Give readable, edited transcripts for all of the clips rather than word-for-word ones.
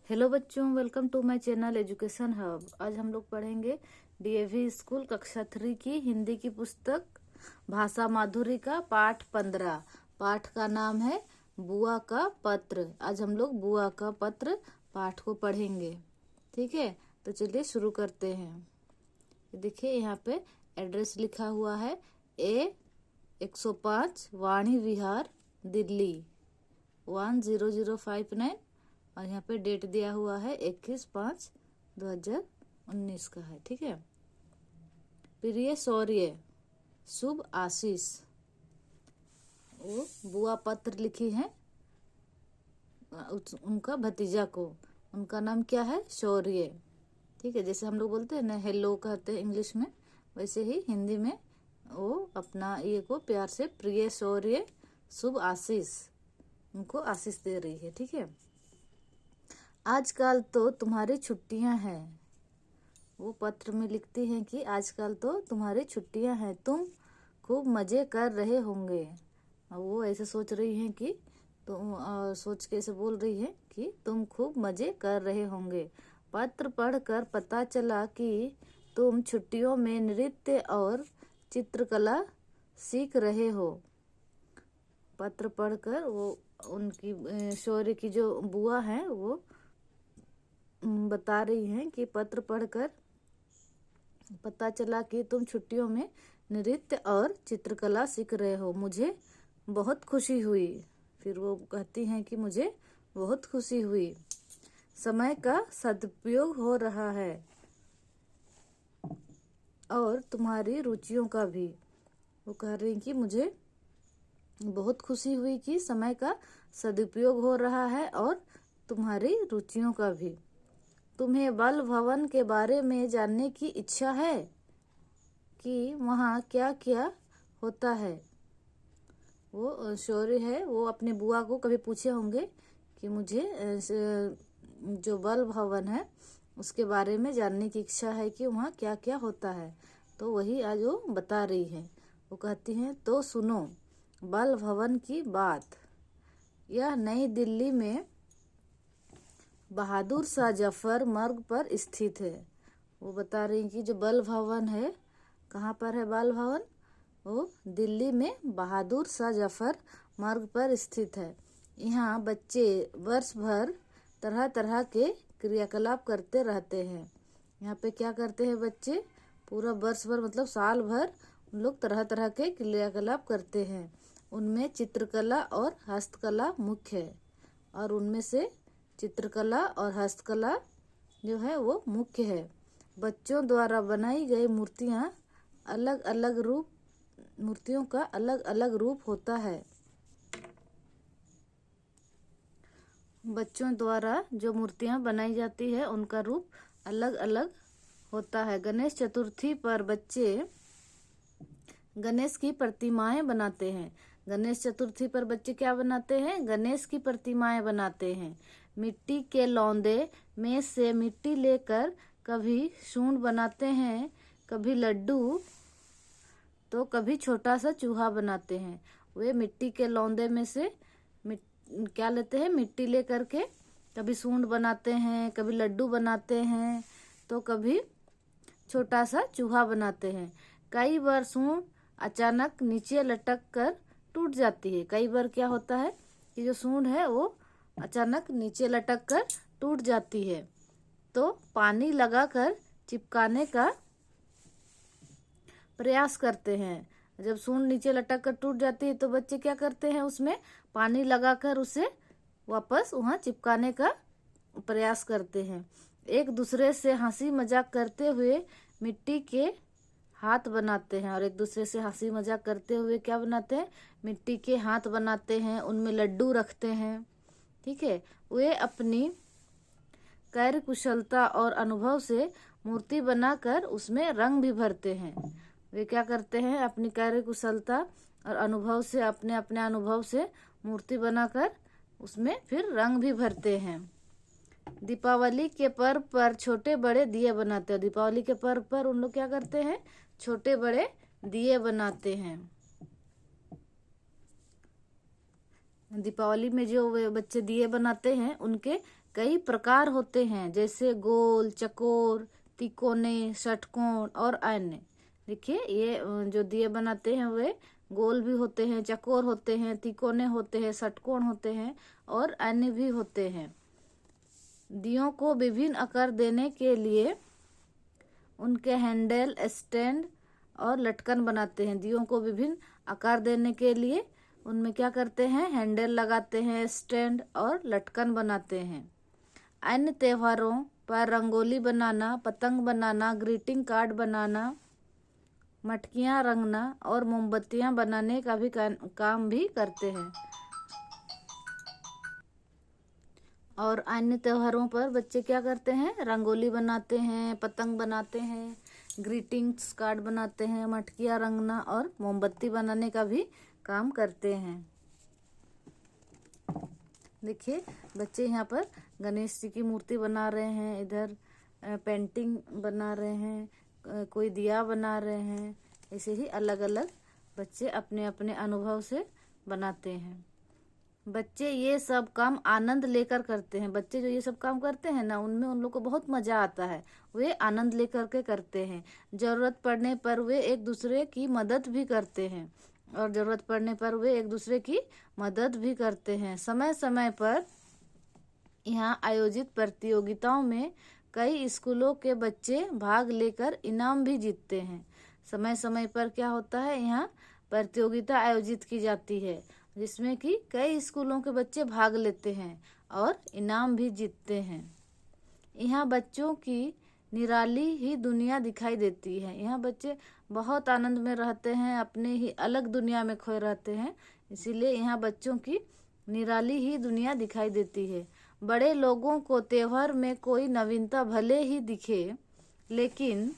Hello बच्चों, welcome to my channel education hub. आज हम लोग पढ़ेंगे डीएवी स्कूल कक्षा 3 की हिंदी की पुस्तक भाषा माधुरी का पाठ 15। पाठ का नाम है बुआ का पत्र। आज हम लोग बुआ का पत्र पाठ को पढ़ेंगे। ठीक है, तो चलिए शुरू करते हैं। देखिए यहाँ पे एड्रेस लिखा हुआ है A105 वाणी विहार दिल्ली 10059 और यहाँ पे डेट दिया हुआ है 21/5/2019 का है। ठीक है। प्रिय शौर्य, शुभ आशीष, वो बुआ पत्र लिखी है उनका भतीजा को। उनका नाम क्या है? शौर्य। ठीक है, जैसे हम लोग बोलते हैं ना हेलो कहते हैं इंग्लिश में, वैसे ही हिंदी में वो अपना ये को प्यार से प्रिय शौर्य शुभ आशीष उनको आशीष दे रही है। ठीक है। आजकल तो तुम्हारी छुट्टियां हैं। वो पत्र में लिखती हैं कि आजकल तो तुम्हारी छुट्टियां हैं, तुम खूब मजे कर रहे होंगे। वो ऐसे सोच रही हैं कि तुम सोच के ऐसे बोल रही है कि तुम खूब मजे कर रहे होंगे। पत्र पढ़कर पता चला कि तुम छुट्टियों में नृत्य और चित्रकला सीख रहे हो। पत्र पढ़कर वो उनकी शौर्य की जो बुआ है वो बता रही हैं कि पत्र पढ़कर पता चला कि तुम छुट्टियों में नृत्य और चित्रकला सीख रहे हो, मुझे बहुत खुशी हुई। फिर वो कहती हैं कि मुझे बहुत खुशी हुई। समय का सदुपयोग हो रहा है और तुम्हारी रुचियों का भी। वो कह रही हैं कि मुझे बहुत खुशी हुई कि समय का सदुपयोग हो रहा है और तुम्हारी रुचियों का भी। तुम्हें बाल भवन के बारे में जानने की इच्छा है कि वहाँ क्या क्या होता है। वो शौर्य है, वो अपने बुआ को कभी पूछे होंगे कि मुझे जो बाल भवन है उसके बारे में जानने की इच्छा है कि वहाँ क्या क्या होता है। तो वही आज वो बता रही है। वो कहती हैं तो सुनो बाल भवन की बात। यह नई दिल्ली में बहादुर शाह जफर मार्ग पर स्थित है। वो बता रही हैं कि जो बाल भवन है, कहाँ पर है बाल भवन? वो दिल्ली में बहादुर शाह जफर मार्ग पर स्थित है। यहाँ बच्चे वर्ष भर तरह तरह के क्रियाकलाप करते रहते हैं। यहाँ पे क्या करते हैं बच्चे? पूरा वर्ष भर मतलब साल भर उन लोग तरह तरह के क्रियाकलाप करते हैं। उनमें चित्रकला और हस्तकला मुख्य है और उनमें से चित्रकला और हस्तकला जो है वो मुख्य है। बच्चों द्वारा बनाई गई मूर्तियों का अलग अलग रूप होता है। बच्चों द्वारा जो मूर्तियां बनाई जाती है उनका रूप अलग अलग होता है। गणेश चतुर्थी पर बच्चे गणेश की प्रतिमाएं बनाते हैं। गणेश चतुर्थी पर बच्चे क्या बनाते हैं? गणेश की प्रतिमाएं बनाते हैं। मिट्टी के लौंदे में से मिट्टी लेकर कभी सूंड बनाते हैं, कभी लड्डू, तो कभी छोटा सा चूहा बनाते हैं। वे मिट्टी के लौंदे में से क्या लेते हैं? मिट्टी ले करके कभी सूंड बनाते हैं, कभी लड्डू बनाते हैं, तो कभी छोटा सा चूहा बनाते हैं। कई बार सूंड अचानक नीचे लटक कर टूट जाती है। कई बार क्या होता है कि जो सूंड है वो अचानक नीचे लटक कर टूट जाती है, तो पानी लगाकर चिपकाने का प्रयास करते हैं। जब सूंड नीचे लटक कर टूट जाती है तो बच्चे क्या करते हैं? उसमें पानी लगाकर उसे वापस वहां चिपकाने का प्रयास करते हैं। एक दूसरे से हंसी मजाक करते हुए मिट्टी के हाथ बनाते हैं और एक दूसरे से हंसी मजाक करते हुए क्या बनाते हैं? मिट्टी के हाथ बनाते हैं, उनमें लड्डू रखते हैं। ठीक है। वे अपनी कार्य कुशलता और अनुभव से मूर्ति बनाकर उसमें रंग भी भरते हैं। वे क्या करते हैं? अपनी कार्य कुशलता और अनुभव से अपने अपने अनुभव से मूर्ति बनाकर उसमें फिर रंग भी भरते हैं। दीपावली के पर्व पर छोटे बड़े दिए बनाते हैं। दीपावली के पर्व पर उन लोग क्या करते हैं? छोटे बड़े दिए बनाते हैं। दीपावली में जो वे बच्चे दिए बनाते हैं उनके कई प्रकार होते हैं, जैसे गोल, चकोर, तिकोने, षटकोण और अन्य। देखिए ये जो दिए बनाते हैं वे गोल भी होते हैं, चकोर होते हैं, तिकोने होते हैं, षटकोण होते हैं और अन्य भी होते हैं। दियों को विभिन्न आकार देने के लिए उनके हैंडल, स्टैंड और लटकन बनाते हैं। दियों को विभिन्न आकार देने के लिए उनमें क्या करते हैं, हैंडल लगाते हैं, स्टैंड और लटकन बनाते हैं। अन्य त्योहारों पर रंगोली बनाना, पतंग बनाना, ग्रीटिंग कार्ड बनाना, मटकियां रंगना और मोमबत्तियां बनाने का भी काम भी करते हैं। और अन्य त्योहारों पर बच्चे क्या करते हैं, रंगोली बनाते हैं, पतंग बनाते हैं, ग्रीटिंग्स कार्ड बनाते हैं, मटकियां रंगना और मोमबत्ती बनाने का भी काम करते हैं। देखिए बच्चे यहाँ पर गणेश जी की मूर्ति बना रहे हैं, इधर पेंटिंग बना रहे हैं, कोई दिया बना रहे हैं। ऐसे ही अलग अलग बच्चे अपने अपने अनुभव से बनाते हैं। बच्चे ये सब काम आनंद लेकर करते हैं। बच्चे जो ये सब काम करते हैं ना, उनमें उन लोग को बहुत मजा आता है, वे आनंद लेकर के करते हैं। जरूरत पड़ने पर वे एक दूसरे की मदद भी करते हैं और जरूरत पड़ने पर वे एक दूसरे की मदद भी करते हैं। समय समय पर यहाँ आयोजित प्रतियोगिताओं में कई स्कूलों के बच्चे भाग लेकर इनाम भी जीतते हैं। समय समय पर क्या होता है, यहाँ प्रतियोगिता आयोजित की जाती है जिसमें कि कई स्कूलों के बच्चे भाग लेते हैं और इनाम भी जीतते हैं। यहाँ बच्चों की निराली ही दुनिया दिखाई देती है। यहाँ बच्चे बहुत आनंद में रहते हैं, अपने ही अलग दुनिया में खोए रहते हैं, इसीलिए यहाँ बच्चों की निराली ही दुनिया दिखाई देती है। बड़े लोगों को त्योहार में कोई नवीनता भले ही दिखे, लेकिन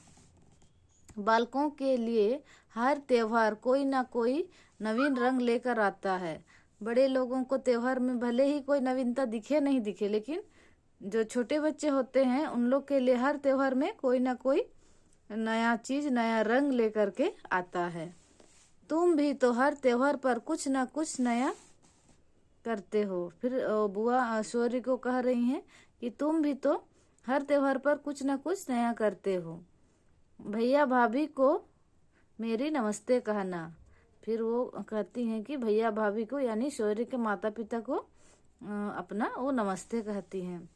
बालकों के लिए हर त्योहार कोई ना कोई नवीन रंग लेकर आता है। बड़े लोगों को त्योहार में भले ही कोई नवीनता दिखे नहीं दिखे, लेकिन जो छोटे बच्चे होते हैं उन लोग के लिए हर त्योहार में कोई ना कोई नया चीज, नया रंग लेकर के आता है। तुम भी तो हर त्योहार पर कुछ ना कुछ नया करते हो। फिर बुआ शौर्य को कह रही हैं कि तुम भी तो हर त्योहार पर कुछ ना कुछ नया करते हो। भैया भाभी को मेरी नमस्ते कहना। फिर वो कहती हैं कि भैया भाभी को, यानी शौर्य के माता पिता को अपना वो नमस्ते कहती हैं।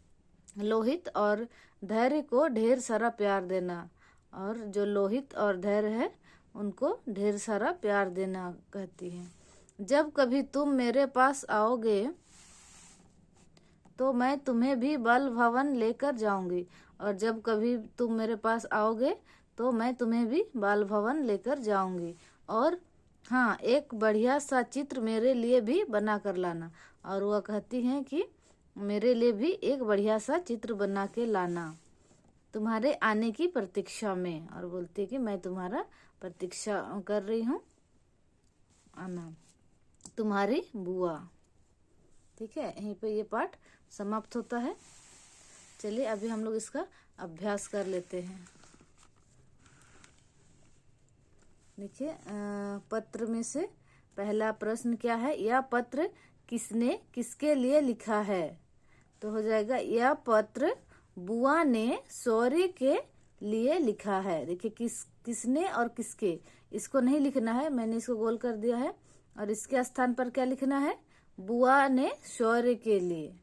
लोहित और धैर्य को ढेर सारा प्यार देना, और जो लोहित और धैर्य है उनको ढेर सारा प्यार देना कहती हैं। जब कभी तुम मेरे पास आओगे तो मैं तुम्हें भी बाल भवन लेकर जाऊंगी, और जब कभी तुम मेरे पास आओगे तो मैं तुम्हें भी बाल भवन लेकर जाऊंगी। और हाँ, एक बढ़िया सा चित्र मेरे लिए भी बना कर लाना। और वह कहती हैं कि मेरे लिए भी एक बढ़िया सा चित्र बना के लाना, तुम्हारे आने की प्रतीक्षा में। और बोलती है कि मैं तुम्हारा प्रतीक्षा कर रही हूँ, आना, तुम्हारी बुआ। ठीक है, यहीं पे ये पाठ समाप्त होता है। चलिए अभी हम लोग इसका अभ्यास कर लेते हैं। देखिए पत्र में से पहला प्रश्न क्या है, यह पत्र किसने किसके लिए लिखा है? तो हो जाएगा यह पत्र बुआ ने शौर्य के लिए लिखा है। देखिए किसने और किसके, इसको नहीं लिखना है, मैंने इसको गोल कर दिया है, और इसके स्थान पर क्या लिखना है, बुआ ने शौर्य के लिए।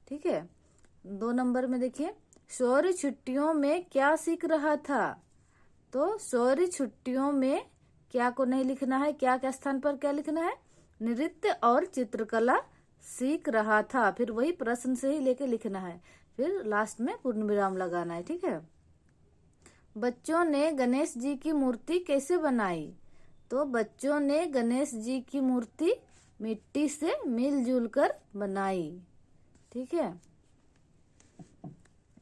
ठीक है। 2 नंबर में देखिए, शौर्य छुट्टियों में क्या सीख रहा था? तो शौर्य छुट्टियों में क्या को नहीं लिखना है, क्या के स्थान पर क्या लिखना है, नृत्य और चित्रकला सीख रहा था। फिर वही प्रश्न से ही लेके लिखना है, फिर लास्ट में पूर्ण विराम लगाना है। ठीक है। बच्चों ने गणेश जी की मूर्ति कैसे बनाई? तो बच्चों ने गणेश जी की मूर्ति मिट्टी से मिलजुल कर बनाई। ठीक है।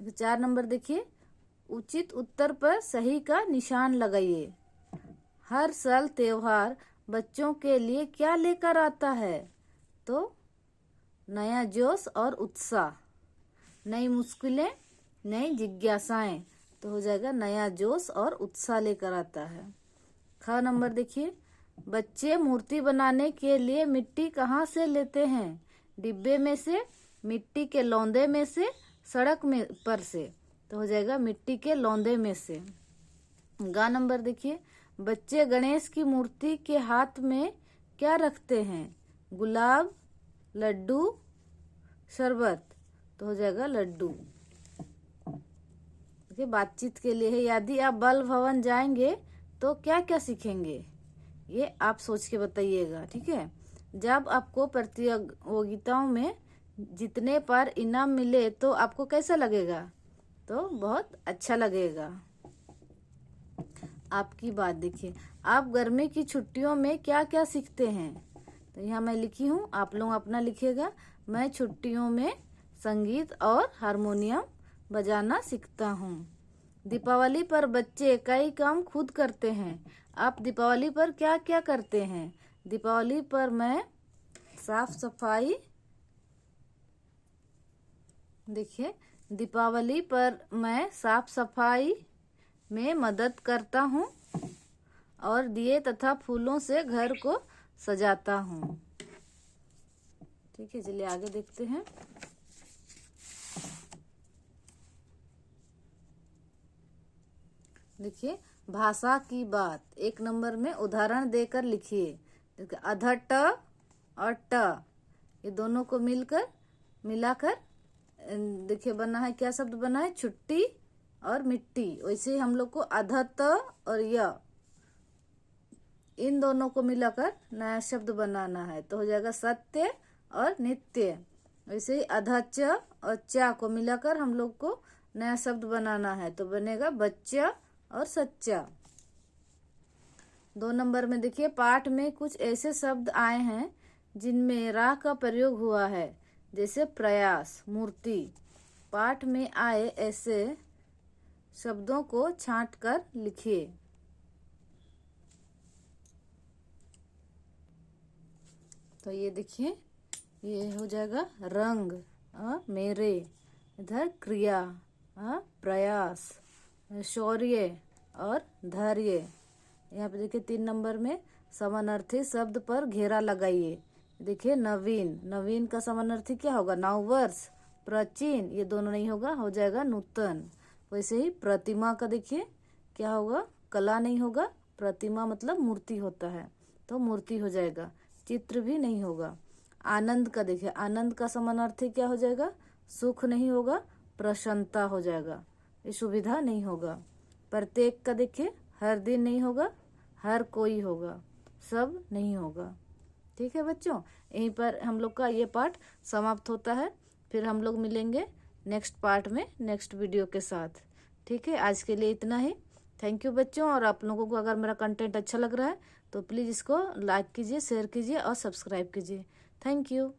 4 नंबर देखिए, उचित उत्तर पर सही का निशान लगाइए। हर साल त्योहार बच्चों के लिए क्या लेकर आता है? तो नया जोश और उत्साह, नई मुश्किलें, नई जिज्ञासाएं। तो हो जाएगा नया जोश और उत्साह लेकर आता है। 6 नंबर देखिए, बच्चे मूर्ति बनाने के लिए मिट्टी कहाँ से लेते हैं? डिब्बे में से, मिट्टी के लौंदे में से, सड़क में पर से, तो हो जाएगा मिट्टी के लौंदे में से। गा नंबर देखिए, बच्चे गणेश की मूर्ति के हाथ में क्या रखते हैं? गुलाब, लड्डू, शरबत, तो हो जाएगा लड्डू। देखिए बातचीत के लिए है, यदि आप बाल भवन जाएंगे तो क्या क्या सीखेंगे, ये आप सोच के बताइएगा। ठीक है, जब आपको प्रतियोगिताओं में जीतने पर इनाम मिले तो आपको कैसा लगेगा? तो बहुत अच्छा लगेगा। आपकी बात देखिए, आप गर्मी की छुट्टियों में क्या क्या सीखते हैं? तो यहाँ मैं लिखी हूँ, आप लोग अपना लिखिएगा। मैं छुट्टियों में संगीत और हारमोनियम बजाना सीखता हूँ। दीपावली पर बच्चे कई काम खुद करते हैं। आप दीपावली पर क्या क्या करते हैं? दीपावली पर मैं साफ सफाई, देखिए दीपावली पर मैं साफ सफाई में मदद करता हूँ और दिए तथा फूलों से घर को सजाता हूँ। ठीक है, चलिए आगे देखते हैं। देखिए भाषा की बात, 1 नंबर में उदाहरण देकर लिखिए। अध ट और ट, ये दोनों को मिलाकर देखिए बना है, क्या शब्द बना है? छुट्टी और मिट्टी। वैसे ही हम लोग को अध त और य, इन दोनों को मिलाकर नया शब्द बनाना है, तो हो जाएगा सत्य और नित्य। वैसे ही अध च और चा को मिलाकर हम लोग को नया शब्द बनाना है, तो बनेगा बच्चा और सच्चा। 2 नंबर में देखिए, पाठ में कुछ ऐसे शब्द आए हैं जिनमें रा का प्रयोग हुआ है, जैसे प्रयास, मूर्ति। पाठ में आए ऐसे शब्दों को छांट कर लिखिए। तो ये देखिए, ये हो जाएगा रंग, मेरे, इधर क्रिया, प्रयास, शौर्य और धैर्य। यहाँ पे देखिए 3 नंबर में समानार्थी शब्द पर घेरा लगाइए। देखिए नवीन, नवीन का समानार्थी क्या होगा? नव वर्ष। प्राचीन, ये दोनों नहीं होगा, हो जाएगा नूतन। वैसे ही प्रतिमा का देखिए क्या होगा? कला नहीं होगा, प्रतिमा मतलब मूर्ति होता है, तो मूर्ति हो जाएगा। चित्र भी नहीं होगा। आनंद का देखिए, आनंद का समानार्थी क्या हो जाएगा? सुख नहीं होगा, प्रसन्नता हो जाएगा, ये सुविधा नहीं होगा। प्रत्येक का देखिए, हर दिन नहीं होगा, हर कोई होगा, सब नहीं होगा। ठीक है बच्चों, यहीं पर हम लोग का ये पाठ समाप्त होता है। फिर हम लोग मिलेंगे नेक्स्ट पार्ट में, नेक्स्ट वीडियो के साथ। ठीक है, आज के लिए इतना ही। थैंक यू बच्चों। और आप लोगों को अगर मेरा कंटेंट अच्छा लग रहा है तो प्लीज़ इसको लाइक कीजिए, शेयर कीजिए और सब्सक्राइब कीजिए। Thank you.